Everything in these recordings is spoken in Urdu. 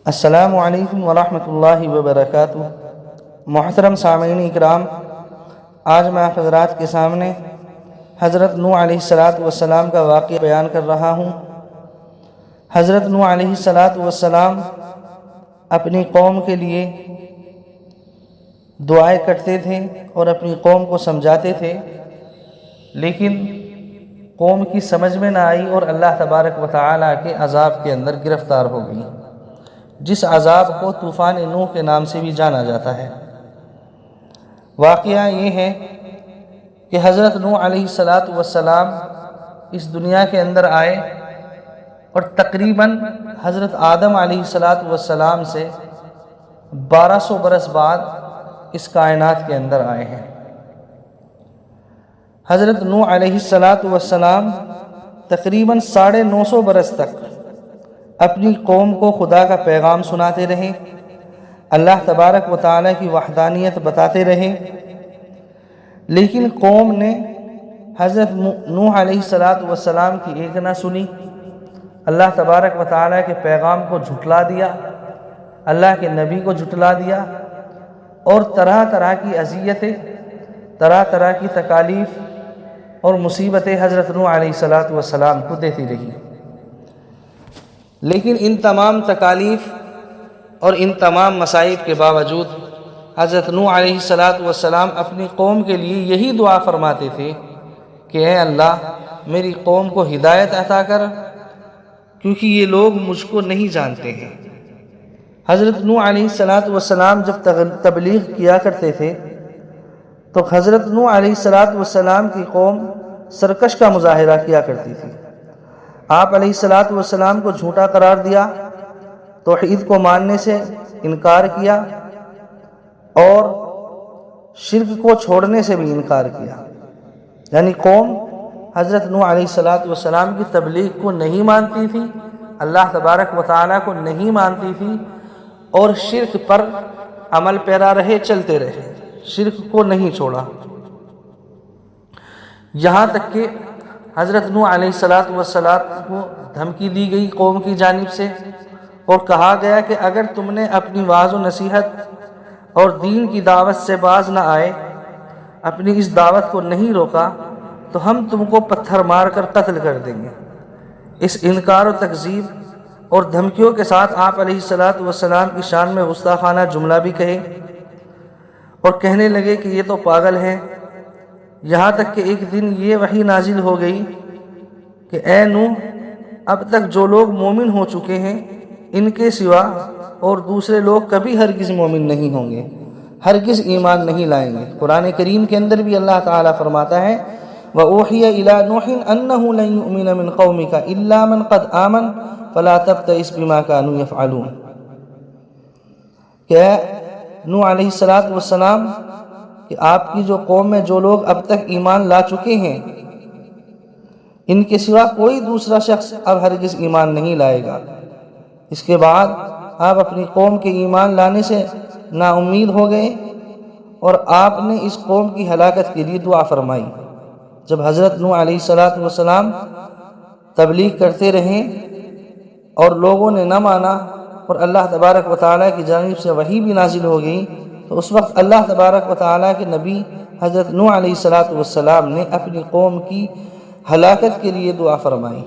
السلام علیکم ورحمۃ اللہ وبرکاتہ۔ محترم سامعین اکرام، آج میں آپ حضرات کے سامنے حضرت نوح علیہ السلام کا واقعہ بیان کر رہا ہوں۔ حضرت نوح علیہ السلام اپنی قوم کے لیے دعائیں کرتے تھے اور اپنی قوم کو سمجھاتے تھے، لیکن قوم کی سمجھ میں نہ آئی اور اللہ تبارک و تعالیٰ کے عذاب کے اندر گرفتار ہو گئی، جس عذاب کو طوفان نوح کے نام سے بھی جانا جاتا ہے۔ واقعہ یہ ہے کہ حضرت نوح علیہ السلام اس دنیا کے اندر آئے اور تقریباً حضرت آدم علیہ السلام سے 1200 برس بعد اس کائنات کے اندر آئے ہیں۔ حضرت نوح علیہ السلام تقریباً 950 برس تک اپنی قوم کو خدا کا پیغام سناتے رہے، اللہ تبارک و تعالیٰ کی وحدانیت بتاتے رہے، لیکن قوم نے حضرت نوح علیہ السلام کی ایک نہ سنی، اللہ تبارک و تعالیٰ کے پیغام کو جھٹلا دیا، اللہ کے نبی کو جھٹلا دیا، اور طرح طرح کی اذیتیں، طرح طرح کی تکالیف اور مصیبتیں حضرت نوح علیہ السلام کو دیتی رہی۔ لیکن ان تمام تکالیف اور ان تمام مصائب کے باوجود حضرت نوح علیہ السلام اپنی قوم کے لیے یہی دعا فرماتے تھے کہ اے اللہ میری قوم کو ہدایت عطا کر، کیونکہ یہ لوگ مجھ کو نہیں جانتے ہیں۔ حضرت نوح علیہ السلام جب تبلیغ کیا کرتے تھے تو حضرت نوح علیہ السلام کی قوم سرکش کا مظاہرہ کیا کرتی تھی۔ آپ علیہ السلام کو جھوٹا قرار دیا، توحید کو ماننے سے انکار کیا اور شرک کو چھوڑنے سے بھی انکار کیا، یعنی قوم حضرت نوح علیہ السلام کی تبلیغ کو نہیں مانتی تھی، اللہ تبارک و تعالیٰ کو نہیں مانتی تھی، اور شرک پر عمل پیرا رہے، چلتے رہے، شرک کو نہیں چھوڑا۔ یہاں تک کہ حضرت نوح علیہ السلام کو دھمکی دی گئی قوم کی جانب سے اور کہا گیا کہ اگر تم نے اپنی وعظ و نصیحت اور دین کی دعوت سے باز نہ آئے، اپنی اس دعوت کو نہیں روکا، تو ہم تم کو پتھر مار کر قتل کر دیں گے۔ اس انکار و تکذیب اور دھمکیوں کے ساتھ آپ علیہ السلام کی شان میں گستاخانہ جملہ بھی کہے اور کہنے لگے کہ یہ تو پاگل ہیں۔ یہاں تک کہ ایک دن یہ وحی نازل ہو گئی کہ اے نوح، اب تک جو لوگ مومن ہو چکے ہیں ان کے سوا اور دوسرے لوگ کبھی ہرگز مومن نہیں ہوں گے، ہرگز ایمان نہیں لائیں گے۔ قرآن کریم کے اندر بھی اللہ تعالیٰ فرماتا ہے وَأُوحِيَ إِلَىٰ نُوحٍ أَنَّهُ لَن يُؤْمِنَ مِن قَوْمِكَ إِلَّا مَن قَدْ آمَنَ فَلَا تَبْتَئِسْ بِمَا كَانُوا يَفْعَلُونَ۔ کہ نوح علیہ السلام کہ آپ کی جو قوم میں جو لوگ اب تک ایمان لا چکے ہیں ان کے سوا کوئی دوسرا شخص اب ہرگز ایمان نہیں لائے گا۔ اس کے بعد آپ اپنی قوم کے ایمان لانے سے نا امید ہو گئے اور آپ نے اس قوم کی ہلاکت کے لیے دعا فرمائی۔ جب حضرت نوح علیہ السلام تبلیغ کرتے رہے اور لوگوں نے نہ مانا اور اللہ تبارک و تعالیٰ کی جانب سے وحی بھی نازل ہو گئی، تو اس وقت اللہ تبارک و تعالیٰ کے نبی حضرت نوح علیہ السلام نے اپنی قوم کی ہلاکت کے لیے دعا فرمائی،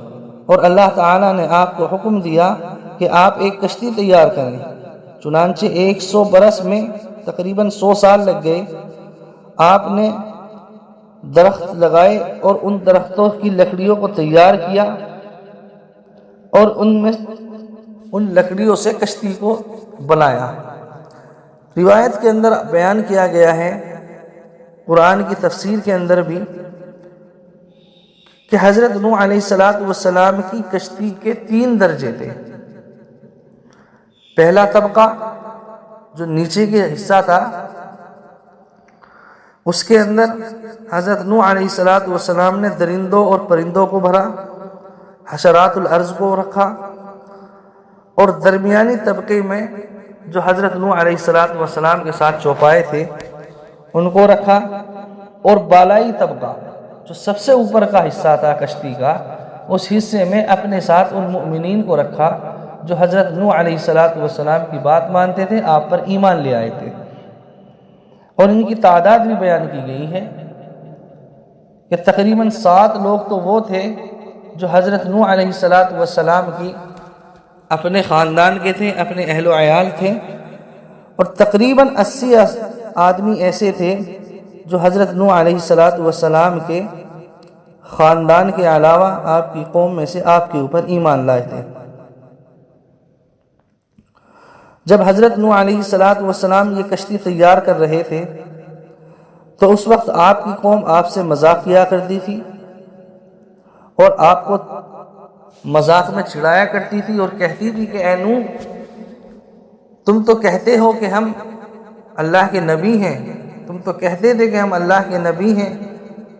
اور اللہ تعالیٰ نے آپ کو حکم دیا کہ آپ ایک کشتی تیار کریں۔ چنانچہ 100 برس میں تقریباً 100 سال لگ گئے۔ آپ نے درخت لگائے اور ان درختوں کی لکڑیوں کو تیار کیا اور ان لکڑیوں سے کشتی کو بنایا۔ روایت کے اندر بیان کیا گیا ہے، قرآن کی تفسیر کے اندر بھی، کہ حضرت نوح علیہ السلام کی کشتی کے 3 درجے تھے۔ پہلا طبقہ جو نیچے کے حصہ تھا اس کے اندر حضرت نوح علیہ السلام نے درندوں اور پرندوں کو بھرا، حشرات الارض کو رکھا، اور درمیانی طبقے میں جو حضرت نوح علیہ السلام کے ساتھ چوپائے تھے ان کو رکھا، اور بالائی طبقہ جو سب سے اوپر کا حصہ تھا کشتی کا، اس حصے میں اپنے ساتھ ان مؤمنین کو رکھا جو حضرت نوح علیہ السلام کی بات مانتے تھے، آپ پر ایمان لے آئے تھے، اور ان کی تعداد بھی بیان کی گئی ہے کہ تقریباً 7 لوگ تو وہ تھے جو حضرت نوح علیہ السلام کی اپنے خاندان کے تھے، اپنے اہل و عیال تھے، اور تقریباً 80 آدمی ایسے تھے جو حضرت نوح علیہ السلام کے خاندان کے علاوہ آپ کی قوم میں سے آپ کے اوپر ایمان لائے تھے۔ جب حضرت نوح علیہ السلام یہ کشتی تیار کر رہے تھے تو اس وقت آپ کی قوم آپ سے مذاق کیا کرتی تھی اور آپ کو مذاق میں چڑھایا کرتی تھی اور کہتی تھی کہ اے نوح، تم تو کہتے ہو کہ ہم اللہ کے نبی ہیں، تم تو کہتے تھے کہ ہم اللہ کے نبی ہیں،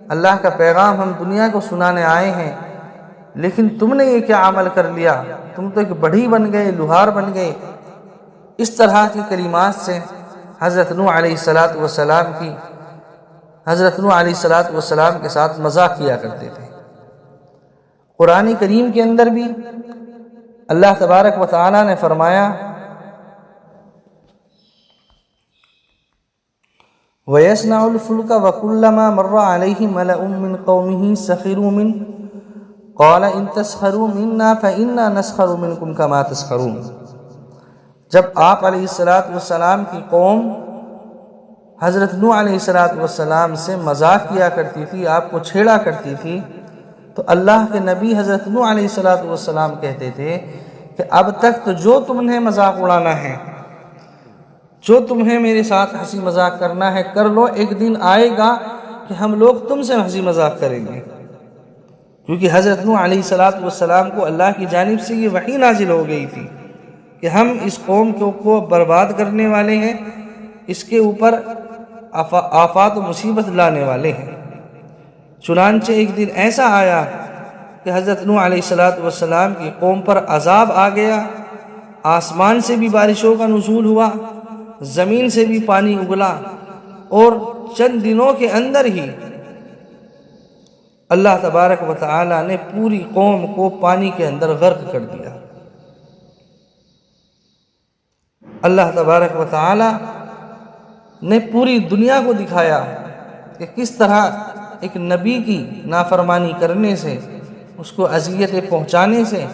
اللہ کا پیغام ہم دنیا کو سنانے آئے ہیں، لیکن تم نے یہ کیا عمل کر لیا، تم تو ایک بڑھئی بن گئے، لوہار بن گئے۔ اس طرح کی کلمات سے حضرت نوح علیہ السلام کے ساتھ مذاق کیا کرتے تھے۔ قرآن کریم کے اندر بھی اللہ تبارک و تعالی نے فرمایا وَيَصْنَعُ الْفُلْكَ وَكُلَّمَا مَرَّ عَلَيْهِ مَلَأٌ مِّن قَوْمِهِ سَخِرُوا مِنْهُ قَالَ إِن تَسْخَرُوا مِنَّا فَإِنَّا نَسْخَرُ مِنْكُمْ كَمَا تَسْخَرُونَ۔ جب آپ علیہ السلام کی قوم حضرت نوح علیہ السلام سے مذاق کیا کرتی تھی، آپ کو چھیڑا کرتی تھی، تو اللہ کے نبی حضرت نوح علیہ السلام کہتے تھے کہ اب تک تو جو تم نے مذاق اڑانا ہے، جو تمہیں میرے ساتھ ہنسی مذاق کرنا ہے کر لو، ایک دن آئے گا کہ ہم لوگ تم سے ہنسی مذاق کریں گے، کیونکہ حضرت نوح علیہ السلام کو اللہ کی جانب سے یہ وحی نازل ہو گئی تھی کہ ہم اس قوم کو برباد کرنے والے ہیں، اس کے اوپر آفات و مصیبت لانے والے ہیں۔ چنانچہ ایک دن ایسا آیا کہ حضرت نوح علیہ السلام کی قوم پر عذاب آ گیا، آسمان سے بھی بارشوں کا نزول ہوا، زمین سے بھی پانی اگلا، اور چند دنوں کے اندر ہی اللہ تبارک و تعالی نے پوری قوم کو پانی کے اندر غرق کر دیا۔ اللہ تبارک و تعالی نے پوری دنیا کو دکھایا کہ کس طرح ایک نبی کی نافرمانی کرنے سے، اس کو اذیتیں پہنچانے سے،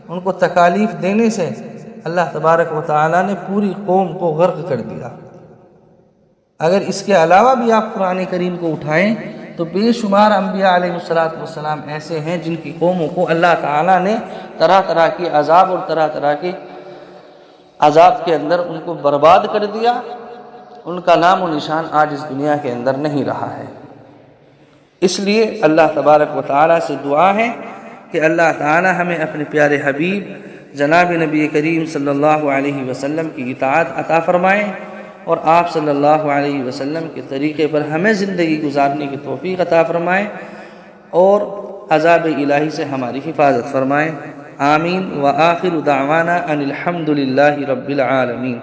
ان کو تکالیف دینے سے اللہ تبارک و تعالی نے پوری قوم کو غرق کر دیا۔ اگر اس کے علاوہ بھی آپ قرآن کریم کو اٹھائیں تو بے شمار انبیاء علیہ السلام ایسے ہیں جن کی قوموں کو اللہ تعالی نے طرح طرح کے عذاب اور طرح طرح کے عذاب کے اندر ان کو برباد کر دیا، ان کا نام و نشان آج اس دنیا کے اندر نہیں رہا ہے۔ اس لیے اللہ تبارک و تعالی سے دعا ہے کہ اللہ تعالی ہمیں اپنے پیارے حبیب جناب نبی کریم صلی اللہ علیہ وسلم کی اطاعت عطا فرمائے، اور آپ صلی اللہ علیہ وسلم کے طریقے پر ہمیں زندگی گزارنے کی توفیق عطا فرمائے، اور عذاب الہی سے ہماری حفاظت فرمائے۔ آمین۔ وآخر دعوانا ان الحمد للہ رب العالمین۔